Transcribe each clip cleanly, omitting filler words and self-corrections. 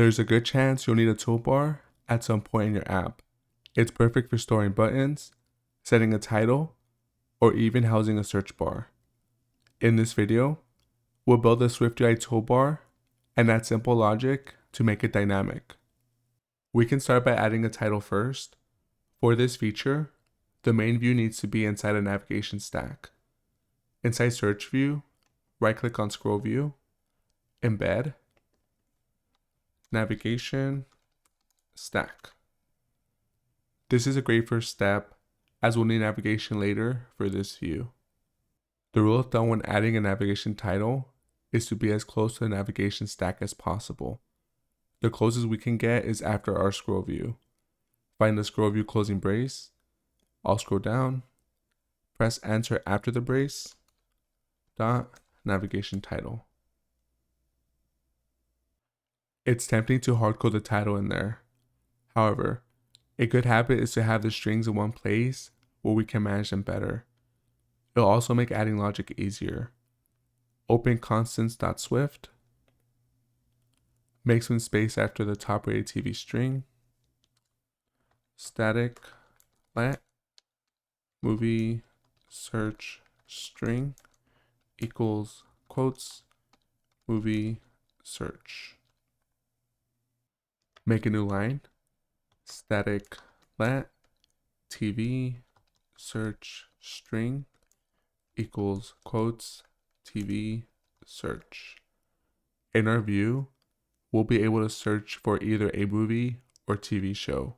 There's a good chance you'll need a toolbar at some point in your app. It's perfect for storing buttons, setting a title, or even housing a search bar. In this video, we'll build a SwiftUI toolbar and add simple logic to make it dynamic. We can start by adding a title first. For this feature, the main view needs to be inside a navigation stack. Inside Search View, right-click on Scroll View, Embed, Navigation, Stack. This is a great first step, as we'll need navigation later for this view. The rule of thumb when adding a navigation title is to be as close to the navigation stack as possible. The closest we can get is after our scroll view. Find the scroll view closing brace. I'll scroll down, press enter after the brace, navigation title. It's tempting to hardcode the title in there. However, a good habit is to have the strings in one place where we can manage them better. It'll also make adding logic easier. Open constants.swift. Make some space after the top rated TV string. Static let movie search string equals quotes movie search. Make a new line. Static let TV search string equals quotes TV search. In our view, we'll be able to search for either a movie or TV show.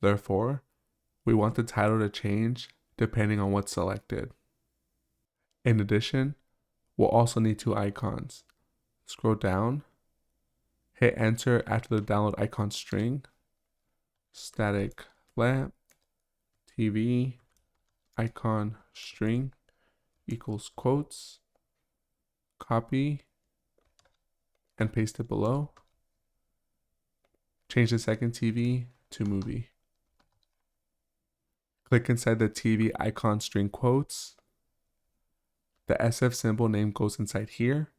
Therefore, we want the title to change depending on what's selected. In addition, we'll also need two icons. Scroll down, hit enter after the download icon string, static let TV icon string equals quotes, copy, and paste it below. Change the second TV to movie. Click inside the TV icon string quotes. The SF symbol name goes inside here.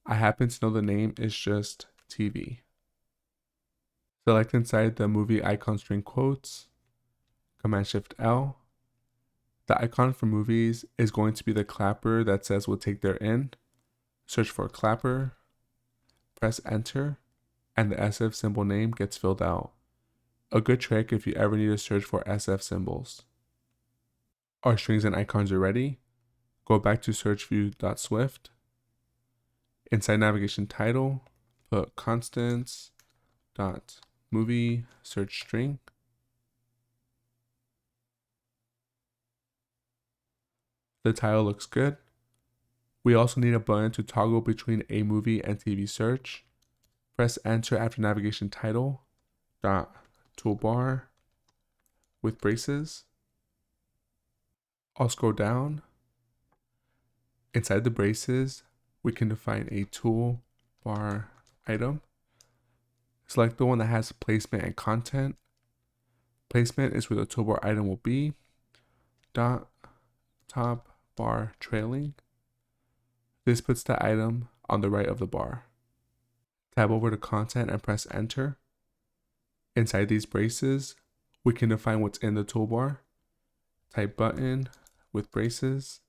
I happen to know the name is just TV. Select inside the movie icon string quotes, Command-Shift-L. The icon for movies is going to be the clapper that says we'll take there in. Search for clapper, press enter, and the SF symbol name gets filled out. A good trick if you ever need to search for SF symbols. Our strings and icons are ready. Go back to searchview.swift. Inside navigation title, put constants.movie search string. The title looks good. We also need a button to toggle between a movie and TV search. Press enter after navigation title, toolbar with braces. I'll scroll down. Inside the braces, we can define a toolbar item. Select the one that has placement and content. Placement is where the toolbar item will be. Top bar trailing. This puts the item on the right of the bar. Tab over to content and press enter. Inside these braces, we can define what's in the toolbar. Type button with braces.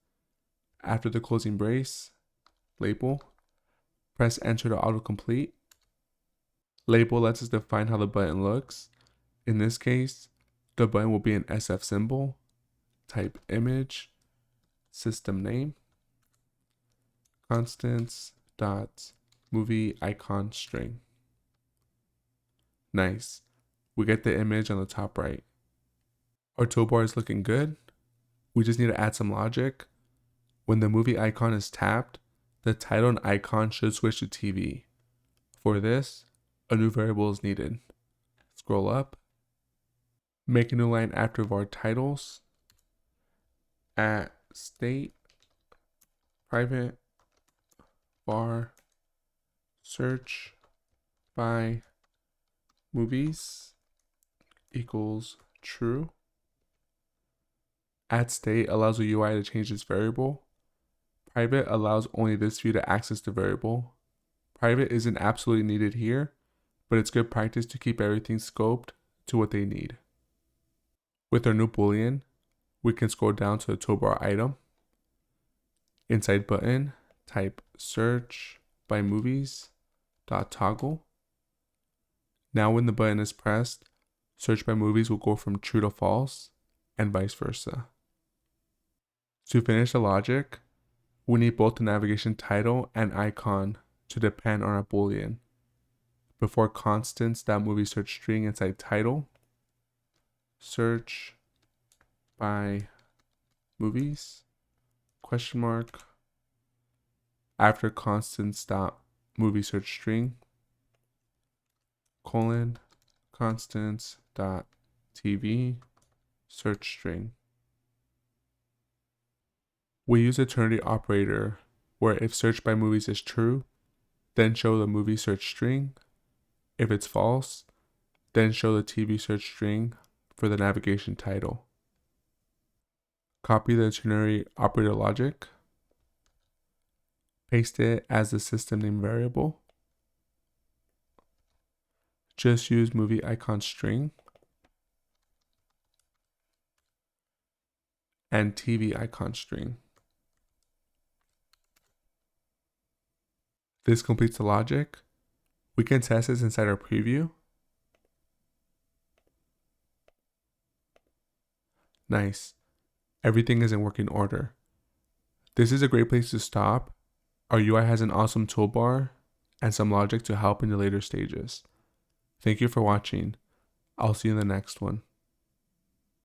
After the closing brace, label. Press enter to autocomplete. Label lets us define how the button looks. In this case, the button will be an SF symbol. Type image, system name, constants.movie icon string. Nice. We get the image on the top right. Our toolbar is looking good. We just need to add some logic. When the movie icon is tapped, the title and icon should switch to TV. For this, a new variable is needed. Scroll up. Make a new line after var titles. At state private var search by movies equals true. Add state allows the UI to change this variable. Private allows only this view to access the variable. Private isn't absolutely needed here, but it's good practice to keep everything scoped to what they need. With our new Boolean, we can scroll down to the toolbar item. Inside button, type search by movies dot toggle. Now when the button is pressed, search by movies will go from true to false and vice versa. To finish the logic, we need both the navigation title and icon to depend on our Boolean. Before constants.movieSearchString inside title, search by movies, question mark, after constants.movieSearchString, colon, constants.tv search string. We use a ternary operator where if search by movies is true, then show the movie search string. If it's false, then show the TV search string for the navigation title. Copy the ternary operator logic, paste it as the system name variable. Just use movie icon string and TV icon string. This completes the logic. We can test this inside our preview. Nice. Everything is in working order. This is a great place to stop. Our UI has an awesome toolbar and some logic to help in the later stages. Thank you for watching. I'll see you in the next one.